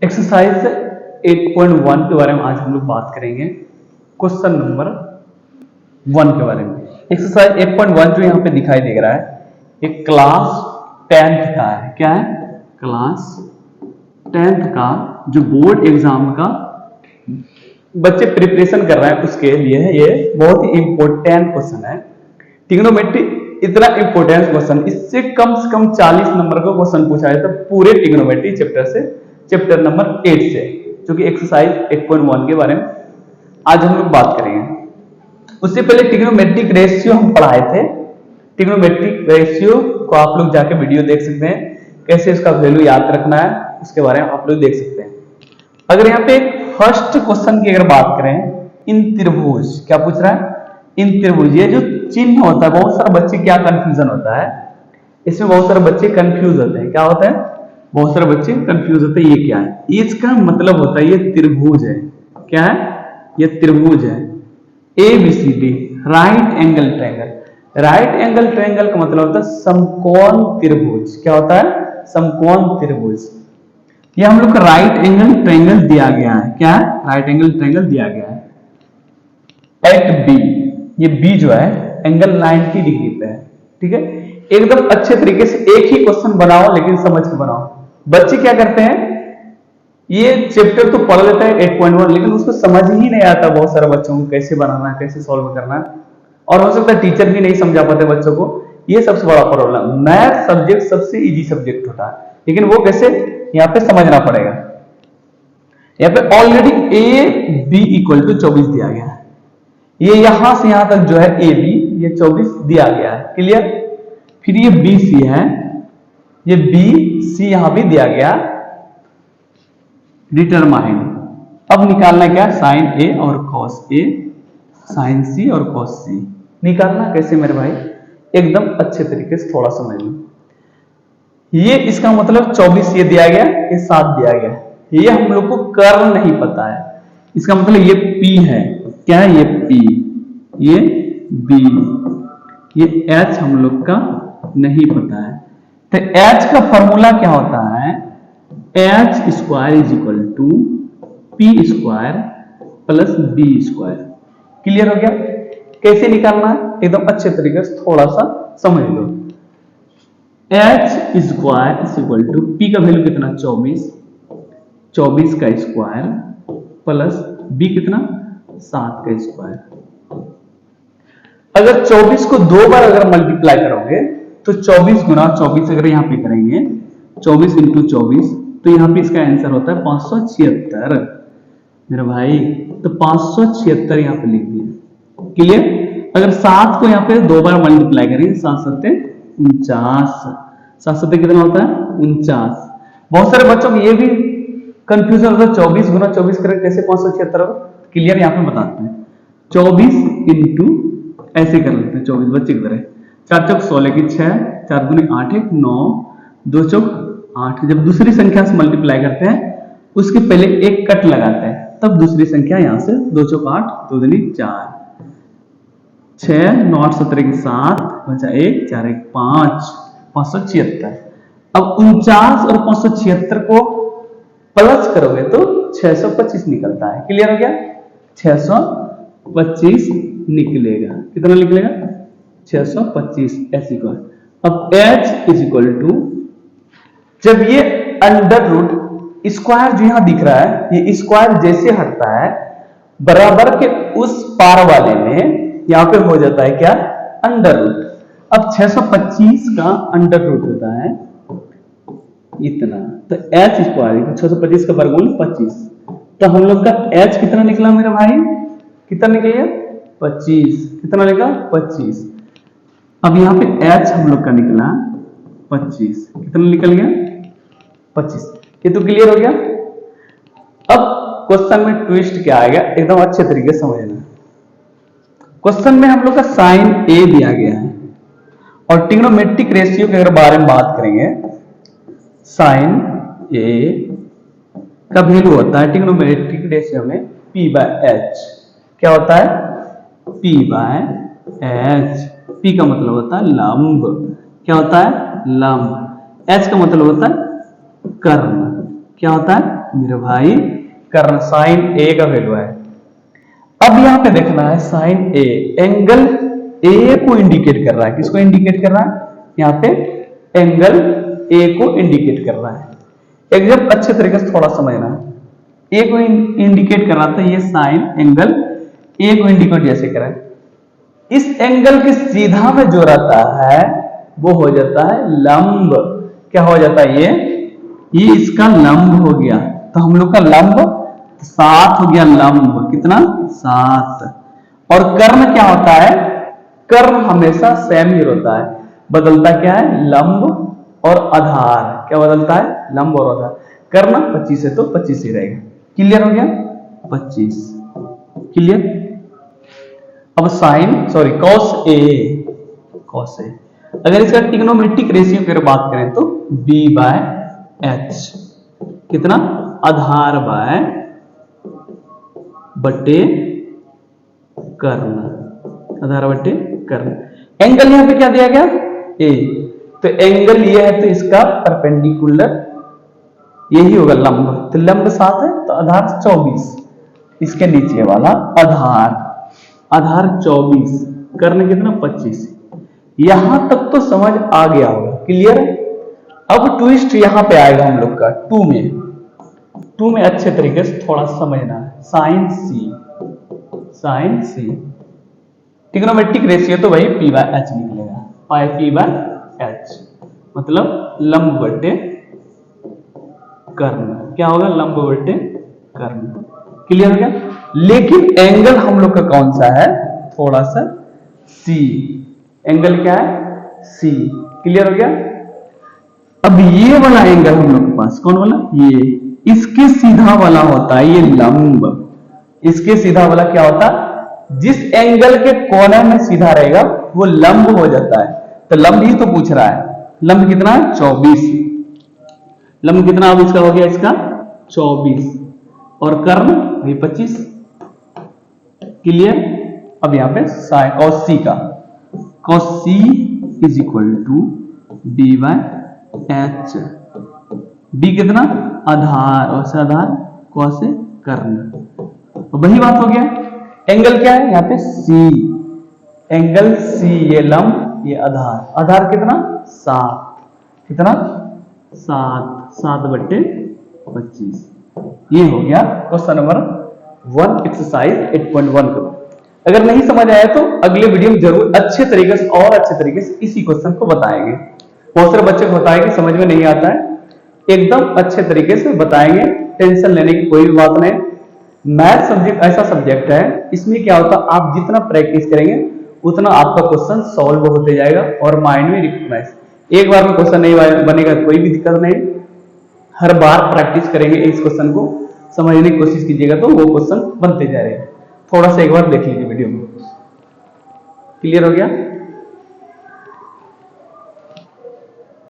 Exercise 8.1 के बारे में आज हम लोग बात करेंगे। क्वेश्चन नंबर 1 के बारे में। एक्सरसाइज 8.1 जो यहाँ पे दिखाई दे रहा है एक क्लास 10th का है। क्या है? क्लास 10th का जो बोर्ड एग्जाम का बच्चे प्रिपरेशन कर रहे हैं उसके लिए ये बहुत ही इंपॉर्टेंट क्वेश्चन है। ट्रिग्नोमेट्री इतना इंपॉर्टेंट क्वेश्चन, इससे कम से कम 40 नंबर का क्वेश्चन पूछा जाता है पूरे ट्रिग्नोमेट्री चैप्टर से, चैप्टर नंबर 8 से, जो कि एक्सरसाइज 8.1 के बारे में आज हम लोग बात करेंगे। उससे पहले ट्रिग्नोमेट्रिक रेशियो हम पढ़ाए थे। ट्रिग्नोमेट्रिक रेशियो को आप लोग जाके वीडियो देख सकते हैं, कैसे इसका वैल्यू याद रखना है उसके बारे में आप लोग देख सकते हैं। अगर यहाँ पे फर्स्ट क्वेश्चन की अगर बात करें, इन त्रिभुज, क्या पूछ रहा है? इन त्रिभुज, ये जो चिन्ह होता है, बहुत सारे बच्चे क्या कंफ्यूजन होता है इसमें, बहुत सारे बच्चे कंफ्यूज होते हैं। क्या होता है? बहुत सारे बच्चे कंफ्यूज होते हैं ये क्या है। इसका मतलब होता है ये त्रिभुज है। क्या है? ये त्रिभुज है ABCD, right angle triangle. Right angle triangle का मतलब होता है समकोण त्रिभुज। क्या होता है? समकोण त्रिभुज। ये हम लोग का राइट एंगल ट्रायंगल दिया गया है। क्या है? राइट एंगल ट्रायंगल दिया गया है एट B। ये B जो है एंगल 90 डिग्री पे है। ठीक है, एकदम अच्छे तरीके से एक ही क्वेश्चन बनाओ, लेकिन समझ के बनाओ। बच्चे क्या करते हैं, ये चैप्टर तो पढ़ लेते हैं 8.1, लेकिन उसको समझ ही नहीं आता बहुत सारे बच्चों को, कैसे बनाना है, कैसे सॉल्व करना है। और हो सकता है टीचर भी नहीं समझा पाते बच्चों को। ये सबसे बड़ा प्रॉब्लम। मैथ सब्जेक्ट सबसे इजी सब्जेक्ट होता है, लेकिन वो कैसे, यहाँ पे समझना पड़ेगा। यहाँ पे ऑलरेडी AB = 24 दिया गया है। ये यहां से यहां तक जो है AB, ये 24 दिया गया है। क्लियर? फिर ये BC है, ये BC यहां भी दिया गया। डिटरमाइन, अब निकालना क्या? साइन A और cos A, साइन C और cos C। निकालना कैसे मेरे भाई? एकदम अच्छे तरीके से थोड़ा समझ लो। ये इसका मतलब 24 ये दिया गया, ये 7 दिया गया। ये हम लोग को कर्ल नहीं पता है। इसका मतलब ये P है। क्या है? ये P, ये B, ये H हम लोग का नहीं पता है। तो H का फॉर्मूला क्या होता है? H² = P² + B²। क्लियर हो गया? कैसे निकालना है एकदम अच्छे तरीके से थोड़ा सा समझ लो। H² = P का वैल्यू कितना? 24, 24 का स्क्वायर प्लस B कितना? 7 का स्क्वायर। अगर 24 को 2 बार अगर मल्टीप्लाई करोगे तो 24 गुना 24 अगर यहाँ पे करेंगे, 24 × 24, तो यहाँ पे इसका आंसर होता है 576 मेरा भाई। तो 576 यहाँ पे लिख दिया। क्लियर? अगर 7 को यहाँ पे 2 बार मल्टीप्लाई करेंगे, 7 × 7 = 49, 7 × 7 कितना होता है? 49। बहुत सारे बच्चों को ये भी कंफ्यूजन होता है 24 गुना 24 करें कैसे 576 होगा। क्लियर? यहाँ पे बताते हैं। 24 × ऐसे कर लेते हैं, 24 बच्चे की तरह, 4 चौक 16 की 6, 4 दूनी 8 1 9, 2 चौक 8। जब दूसरी संख्या से मल्टीप्लाई करते हैं उसके पहले एक कट लगाते हैं, तब दूसरी संख्या यहां से 2 चौक 8, 2 दूनी 4, 6 9 8 17 की 7 बचा 1 4 1 5, 576। अब 49 और 576 को प्लस करोगे तो 625 निकलता है। क्लियर हो गया? 625 निकलेगा। कितना निकलेगा? 625 ऐसी को। अब H = जब ये अंडर रूट स्क्वायर जो यहां दिख रहा है, ये स्क्वायर जैसे हटता है बराबर के उस पार वाले में यहां पे हो जाता है क्या? Under root. अब 625 का अंडर रूट होता है इतना, तो H² 625 का वर्गमूल 25। तो हम लोग का H कितना निकला मेरे भाई? कितना निकलेगा? 25। कितना निकला? 25। अब यहाँ पे H हम लोग का निकला 25। कितना निकल गया? 25। ये तो क्लियर हो गया। अब क्वेश्चन में ट्विस्ट क्या आएगा एकदम अच्छे तरीके से समझना। क्वेश्चन में हम लोग का साइन A दिया गया है और ट्रिग्नोमेट्रिक रेशियो के अगर बारे में बात करेंगे, साइन A का वैल्यू होता है ट्रिग्नोमेट्रिक रेशियो में P/H। क्या होता है? P/H। P का मतलब होता है लंब। क्या होता है? लंब। H का मतलब होता है कर्ण। क्या होता है? मेरे भाई कर्ण, साइन ए का वैल्यू है। अब यहां पे देखना है साइन ए, एंगल ए को इंडिकेट कर रहा है। किसको इंडिकेट कर रहा है? यहाँ पे एंगल ए को इंडिकेट कर रहा है। एकदम अच्छे तरीके से थोड़ा समझना है। ए को इंडिकेट कर रहा था, ये साइन एंगल ए को इंडिकेट जैसे कर रहा है। इस एंगल के सीधा में जो रहता है वो हो जाता है लंब। क्या हो जाता है? ये इसका लंब हो गया। तो हम लोग का लंब 7 हो गया। लंब कितना? 7। और कर्ण क्या होता है? कर्ण हमेशा सेम ही होता है, बदलता क्या है? लंब और आधार। क्या बदलता है? लंब और आधार। कर्ण 25 है तो 25 ही रहेगा। क्लियर हो गया? 25 क्लियर। अब sign sorry cos A, cos A अगर इसका ट्रिग्नोमेट्रिक रेशियो की बात करें तो b/h कितना? आधार बाय बटे कर्ण, आधार बटे कर्ण। एंगल यहां पे क्या दिया गया? ए। तो एंगल ये है तो इसका परपेंडिकुलर यही होगा लंब। तो लंब 7 है तो आधार 24। इसके नीचे वाला आधार 24, कर्ण कितना? 25। यहां तक तो समझ आ गया होगा। क्लियर है? अब ट्विस्ट यहां पे आएगा हम लोग का 2 में अच्छे तरीके से थोड़ा समझना है। साइन सी ट्रिग्नोमेट्रिक रेशियो तो वही p/h निकलेगा। पाई p/h मतलब लंब बटे कर्ण। क्या होगा? लंब बटे कर्ण। क्लियर हो गया? लेकिन एंगल हम लोग का कौन सा है? थोड़ा सा सी। एंगल क्या है? सी। क्लियर हो गया? अब ये वाला एंगल हम लोग के पास कौन वाला? ये इसके सीधा वाला होता है ये लंब। इसके सीधा वाला क्या होता है? जिस एंगल के कोने में सीधा रहेगा वो लंब हो जाता है। तो लंब ही तो पूछ रहा है। लंब कितना है? 24। लंब कितना अब इसका हो गया? इसका 24 और कर्ण वही 25। क्लियर? अब यहां पे cos c का cos c is equal to b/h। b कितना? आधार और से आधार cos से कर्ण। वही बात हो गया। एंगल क्या है यहाँ पे? c। एंगल c, ये लंब ये आधार। आधार कितना? 7। कितना? 7 बटे 25। ये हो गया क्वेश्चन नंबर 1 एक्सरसाइज 8.1 का। अगर नहीं समझ आया तो अगले वीडियो में जरूर अच्छे तरीके से और अच्छे तरीके से इसी क्वेश्चन को बताएंगे। बहुत सारे बच्चे को होता है कि समझ में नहीं आता है, एकदम अच्छे तरीके से बताएंगे। टेंशन लेने की कोई भी बात नहीं। मैथ सब्जेक्ट ऐसा सब्जेक्ट है, इसमें क्या होता है आप जितना प्रैक्टिस करेंगे उतना आपका क्वेश्चन सॉल्व होते जाएगा और माइंड में रिकॉग्नाइज। एक बार में क्वेश्चन नहीं बनेगा कोई भी दिक्कत नहीं। हर बार प्रैक्टिस करेंगे इस क्वेश्चन को, समझने की कोशिश कीजिएगा तो वो क्वेश्चन बनते जा रहे हैं। थोड़ा सा एक बार देख लीजिए वीडियो में। क्लियर हो गया?